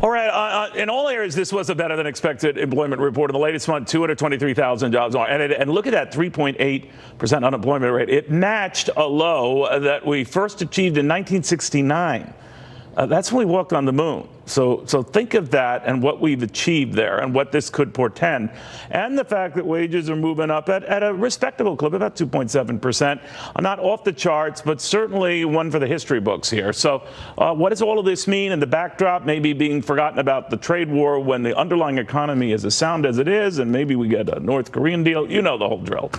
All right. In all areas, this was a better than expected employment report. In the latest month, 223,000 jobs. And look at that 3.8% unemployment rate. It matched a low that we first achieved in 1969. That's when we walked on the moon. So think of that and what we've achieved there and what this could portend. And the fact that wages are moving up at a respectable clip, about 2.7%. Not off the charts, but certainly one for the history books here. So what does all of this mean in the backdrop? Maybe being forgotten about the trade war when the underlying economy is as sound as it is, and maybe we get a North Korean deal. You know the whole drill.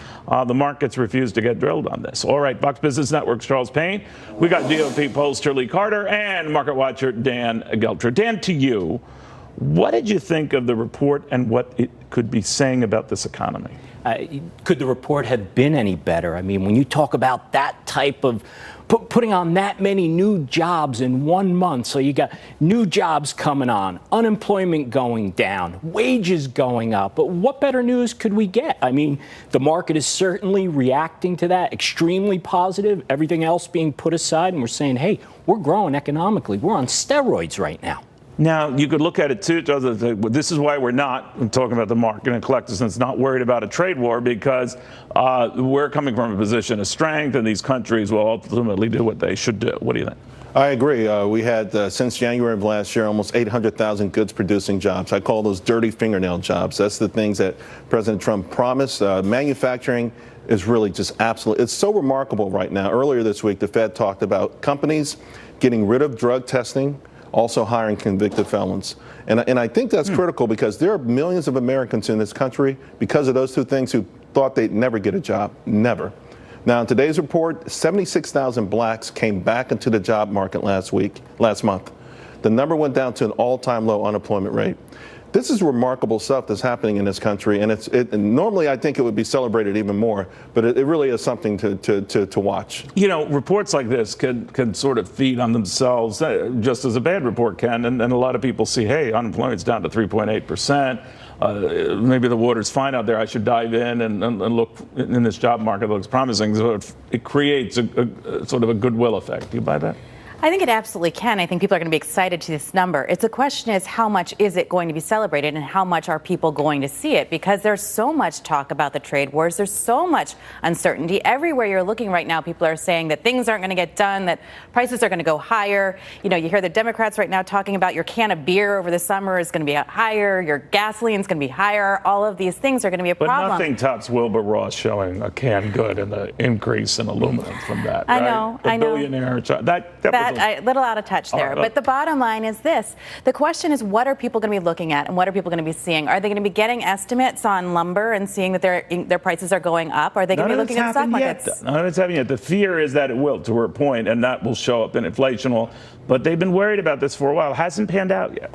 The markets refuse to get drilled on this. All right, Fox Business Network's Charles Payne. We got GOP pollster Lee Carter and market watcher Dan Geltrude. Dan, to you, what did you think of the report and what it could be saying about this economy? Could the report have been any better? I mean, when you talk about that type of putting on that many new jobs in 1 month, so you got new jobs coming on, unemployment going down, wages going up. But what better news could we get? I mean, the market is certainly reacting to that, extremely positive, everything else being put aside, and we're saying, hey, we're growing economically. We're on steroids right now. Now, you could look at it, too. This is why we're not talking about the market and collectors and not worried about a trade war, because we're coming from a position of strength, and these countries will ultimately do what they should do. What do you think? I agree. We had, since January of last year, almost 800,000 goods-producing jobs. I call those dirty fingernail jobs. That's the things that President Trump promised. Manufacturing is really just absolute. It's so remarkable right now. Earlier this week, the Fed talked about companies getting rid of drug testing, also hiring convicted felons. And I think that's critical, because there are millions of Americans in this country, because of those two things, who thought they'd never get a job. Never. Now, in today's report, 76,000 blacks came back into the job market last month. The number went down to an all-time low unemployment rate. This is remarkable stuff that's happening in this country, and normally I think it would be celebrated even more, but it really is something to watch. You know, reports like this can sort of feed on themselves, just as a bad report can, and a lot of people see, hey, unemployment's down to 3.8%. Maybe the water's fine out there. I should dive in and look in this job market that looks promising. So it creates a sort of a goodwill effect. Do you buy that? I think it absolutely can. I think people are going to be excited to this number. It's a question is how much is it going to be celebrated and how much are people going to see it? Because there's so much talk about the trade wars. There's so much uncertainty. Everywhere you're looking right now, people are saying that things aren't going to get done, that prices are going to go higher. You know, you hear the Democrats right now talking about your can of beer over the summer is going to be higher, your gasoline is going to be higher. All of these things are going to be a problem. But nothing tops Wilbur Ross showing a canned good and the increase in aluminum from that. I know. The billionaire. That a little out of touch there. But the bottom line is this. The question is, what are people going to be looking at and what are people going to be seeing? Are they going to be getting estimates on lumber and seeing that their prices are going up? Are they going to be looking at stock markets? None of it's happening yet. The fear is that it will, to her point, and that will show up in inflation. But they've been worried about this for a while. It hasn't panned out yet.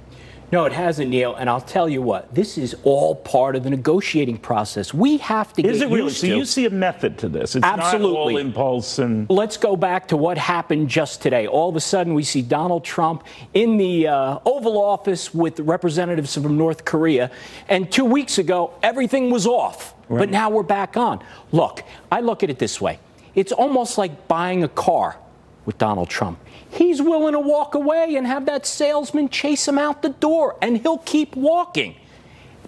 No, it hasn't, Neil. And I'll tell you what, this is all part of the negotiating process. We have to get used to. Is it really? So you see a method to this? It's absolutely not all impulse and. Let's go back to what happened just today. All of a sudden, we see Donald Trump in the Oval Office with representatives from North Korea. And 2 weeks ago, everything was off. Right. But now we're back on. Look, I look at it this way. It's almost like buying a car with Donald Trump. He's willing to walk away and have that salesman chase him out the door, and he'll keep walking.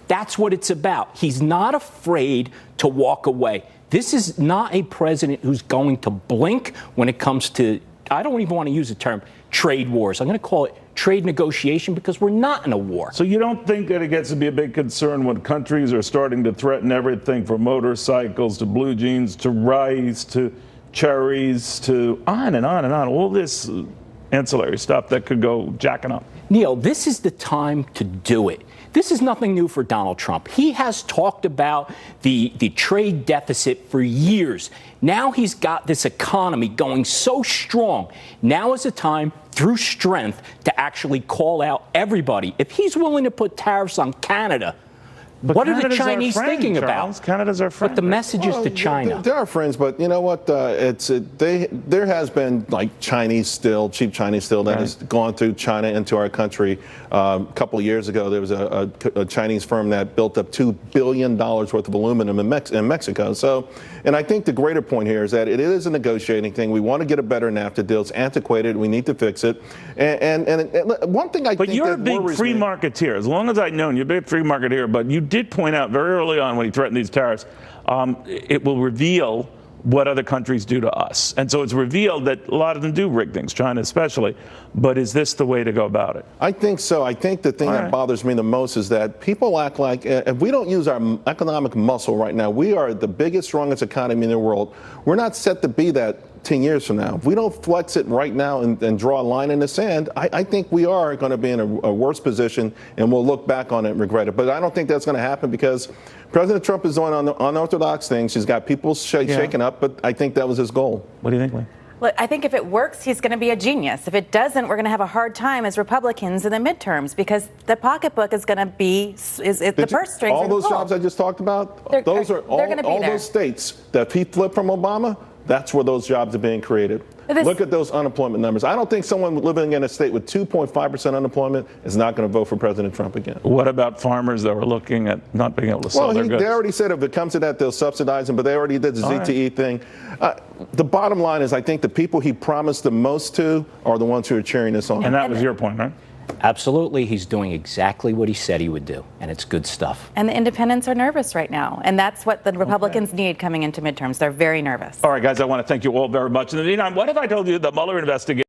That's what it's about. He's not afraid to walk away. This is not a president who's going to blink when it comes to, I don't even want to use the term trade wars. I'm going to call it trade negotiation, because we're not in a war. So you don't think that it gets to be a big concern when countries are starting to threaten everything from motorcycles to blue jeans to rice to cherries to on and on and on, all this ancillary stuff that could go jacking up? Neil, this is the time to do it. This is nothing new for Donald Trump. He has talked about the trade deficit for years. Now he's got this economy going so strong. Now is the time, through strength, to actually call out everybody. If he's willing to put tariffs on Canada, But what are the Canada's our Chinese friend, thinking Charles. about? Canada's our friend. But the message is to China. They're our friends, but you know what? There has been like Chinese steel, cheap Chinese steel that has gone through China into our country. A couple of years ago, there was a Chinese firm that built up $2 billion worth of aluminum in Mexico. So, and I think the greater point here is that it is a negotiating thing. We want to get a better NAFTA deal. It's antiquated. We need to fix it. And one thing I think But you're a that big worries free me, marketeer. As long as I've known, you're a big free marketeer. But you did point out very early on when he threatened these tariffs, it will reveal what other countries do to us. And so it's revealed that a lot of them do rig things, China especially. But is this the way to go about it? I think so. I think the thing that bothers me the most is that people act like if we don't use our economic muscle right now, we are the biggest, strongest economy in the world. We're not set to be that 10 years from now. If we don't flex it right now and draw a line in the sand, I think we are going to be in a worse position, and we'll look back on it and regret it. But I don't think that's going to happen because President Trump is doing unorthodox things. He's got people shaken up, but I think that was his goal. What do you think, Lee? Look, I think if it works, he's going to be a genius. If it doesn't, we're going to have a hard time as Republicans in the midterms because the pocketbook is going to be the purse strings. All those jobs I just talked about, those are all those states that he flipped from Obama. That's where those jobs are being created. Look at those unemployment numbers. I don't think someone living in a state with 2.5% unemployment is not going to vote for President Trump again. What about farmers that were looking at not being able to sell their goods? They already said if it comes to that, they'll subsidize them, but they already did the ZTE thing. The bottom line is I think the people he promised the most to are the ones who are cheering this on. And that was your point, right? Absolutely. He's doing exactly what he said he would do, and it's good stuff. And the independents are nervous right now, and that's what the Republicans need coming into midterms. They're very nervous. All right, guys, I want to thank you all very much. In the meantime, what if I told you the Mueller investigation